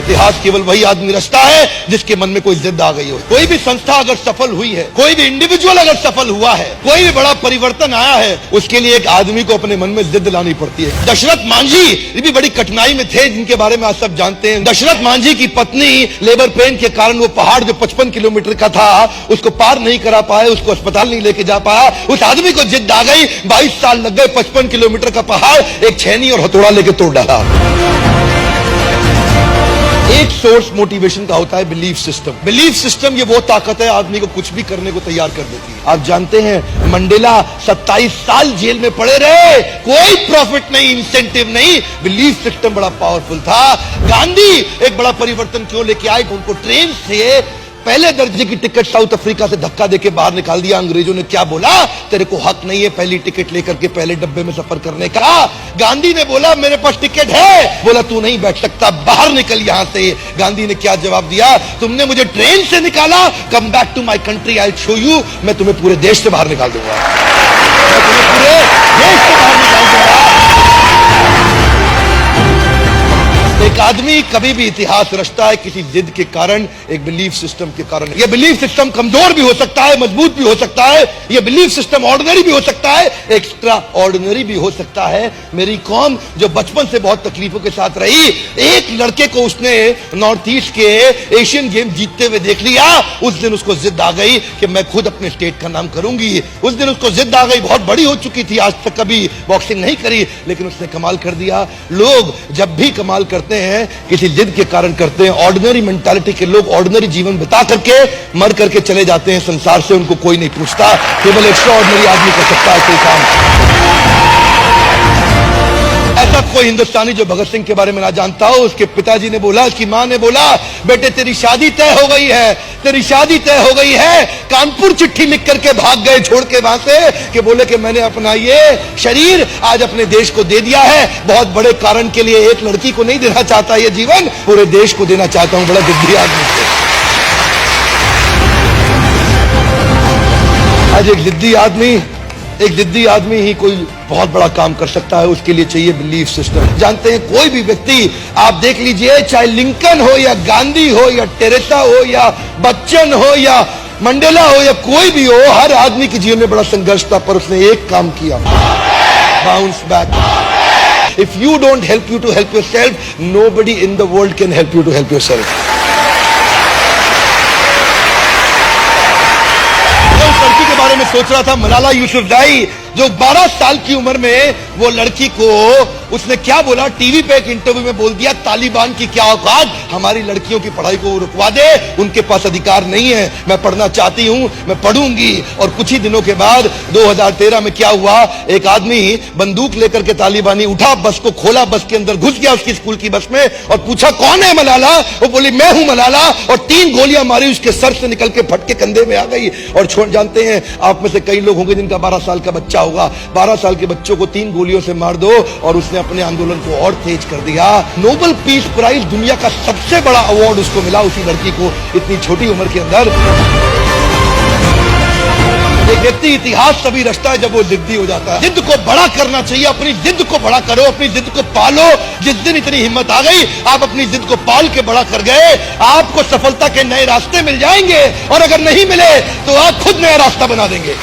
इतिहास केवल वही आदमी रचता है जिसके मन में कोई जिद आ गई हो। कोई भी संस्था अगर सफल हुई है, कोई भी इंडिविजुअल अगर सफल हुआ है, कोई भी बड़ा परिवर्तन आया है, उसके लिए एक आदमी को अपने मन में जिद लानी पड़ती है। दशरथ मांझी ये भी बड़ी कठिनाई में थे, जिनके बारे में आप सब जानते हैं। दशरथ मांझी की पत्नी लेबर पेन के कारण वो पहाड़ जो 55 किलोमीटर का था उसको पार नहीं करा पाए, उसको अस्पताल नहीं लेके जा पाया। उस आदमी को जिद आ गई, 22 साल लग गए, 55 किलोमीटर का पहाड़ एक छेनी और हथौड़ा लेके तोड़ डाला। एक सोर्स मोटिवेशन का होता है बिलीफ सिस्टम। बिलीफ सिस्टम ये वो ताकत है आदमी को कुछ भी करने को तैयार कर देती है। आप जानते हैं मंडेला 27 साल जेल में पड़े रहे, कोई प्रॉफिट नहीं, इंसेंटिव नहीं, बिलीफ सिस्टम बड़ा पावरफुल था। गांधी एक बड़ा परिवर्तन क्यों लेके आए? उनको ट्रेन से पहले दर्जे की टिकट साउथ अफ्रीका से धक्का देके बाहर निकाल दिया। अंग्रेजों ने क्या बोला? तेरे को हक नहीं है पहली टिकट लेकर के पहले डब्बे में सफर करने का। गांधी ने बोला मेरे पास टिकट है, बोला तू नहीं बैठ सकता, बाहर निकल यहां से। गांधी ने क्या जवाब दिया? तुमने मुझे ट्रेन से निकाला, come back to my country, I show you, मैं तुम्हें पूरे देश से बाहर निकाल दूंगा, मैं तुम्हें पूरे देश से बाहर निकाल दूंगा। एक आदमी कभी भी इतिहास रचता है किसी जिद के कारण, एक बिलीफ सिस्टम के कारण। यह बिलीफ सिस्टम कमजोर भी हो सकता है, मजबूत भी हो सकता है। यह बिलीफ सिस्टम ऑर्डिनरी भी हो सकता है, एक्स्ट्रा ऑर्डिनरी भी हो सकता है। मेरी कौम जो बचपन से बहुत तकलीफों के साथ रही, एक लड़के को उसने नॉर्थ ईस्ट के एशियन गेम जीतते हुए देख लिया, उस दिन उसको जिद आ गई कि मैं खुद अपने स्टेट का नाम करूंगी। उस दिन उसको जिद आ गई, बहुत बड़ी हो चुकी थी, आज तक कभी बॉक्सिंग नहीं करी, लेकिन उसने कमाल कर दिया। लोग जब भी कमाल करते हैं किसी जिद के कारण करते हैं। ऑर्डिनरी मेंटालिटी के लोग ऑर्डिनरी जीवन बिता करके मर करके चले जाते हैं संसार से, उनको कोई नहीं पूछता। केवल एक्स्ट्रा ऑर्डिनरी आदमी कर सकता है कोई काम। ऐसा कोई हिंदुस्तानी जो भगत सिंह के बारे में ना जानता हो। उसके पिताजी ने बोला, उसकी मां ने बोला, बेटे तेरी शादी तय हो गई है, तेरी शादी तय हो गई है। कानपुर चिट्ठी लिख करके भाग गए छोड़ के वहां से, कि बोले कि मैंने अपना ये शरीर आज अपने देश को दे दिया है, बहुत बड़े कारण के लिए। एक लड़की को नहीं देना चाहता ये जीवन, पूरे देश को देना चाहता हूं। बड़ा जिद्दी आदमी है आज। एक जिद्दी आदमी ही कोई बहुत बड़ा काम कर सकता है, उसके लिए चाहिए बिलीफ सिस्टम। जानते हैं कोई भी व्यक्ति आप देख लीजिए, चाहे लिंकन हो या गांधी हो या टेरेसा हो या बच्चन हो या मंडेला हो या कोई भी हो, हर आदमी के जीवन में बड़ा संघर्ष था, पर उसने एक काम किया, bounce back. If you don't help you to help yourself, nobody in the world can help you to help yourself. लड़की के बारे में सोच रहा था, मलाला यूसुफजाई, जो 12 साल की उम्र में वो लड़की को उसने क्या बोला, टीवी पे एक इंटरव्यू में बोल दिया, तालिबान की क्या औकात, हमारी लड़कियों की पढ़ाई को रुकवा दे, उनके पास अधिकार नहीं है, मैं पढ़ना चाहती हूं, मैं पढ़ूंगी। और कुछ ही दिनों के बाद 2013 में क्या हुआ, एक आदमी बंदूक लेकर के तालिबानी उठा, बस को खोला, बस के अंदर घुस गया उसकी स्कूल की बस में और पूछा कौन है मलाला? वो बोली मैं हूं मलाला, और 3 गोलियां मारी, उसके सर से निकल के फट के कंधे में आ गई। और जानते हैं आप में से कई लोग होंगे जिनका 12 साल का बच्चा होगा, 12 साल के बच्चों को 3 गोलियों से मार दो, और उसने अपने आंदोलन को और तेज कर दिया। नोबेल पीस प्राइज, दुनिया का सबसे बड़ा अवार्ड उसको मिला, उसी लड़की को, इतनी छोटी उम्र के अंदर। एक व्यक्ति इतिहास तभी रचता है जब वो जिद्दी हो जाता है। जिद को बड़ा करना चाहिए, अपनी जिद को बड़ा करो, अपनी जिद को पालो। जिस दिन इतनी हिम्मत आ गई, आप अपनी जिद को पाल के बड़ा कर गए, आपको सफलता के नए रास्ते मिल जाएंगे, और अगर नहीं मिले तो आप खुद नया रास्ता बना देंगे।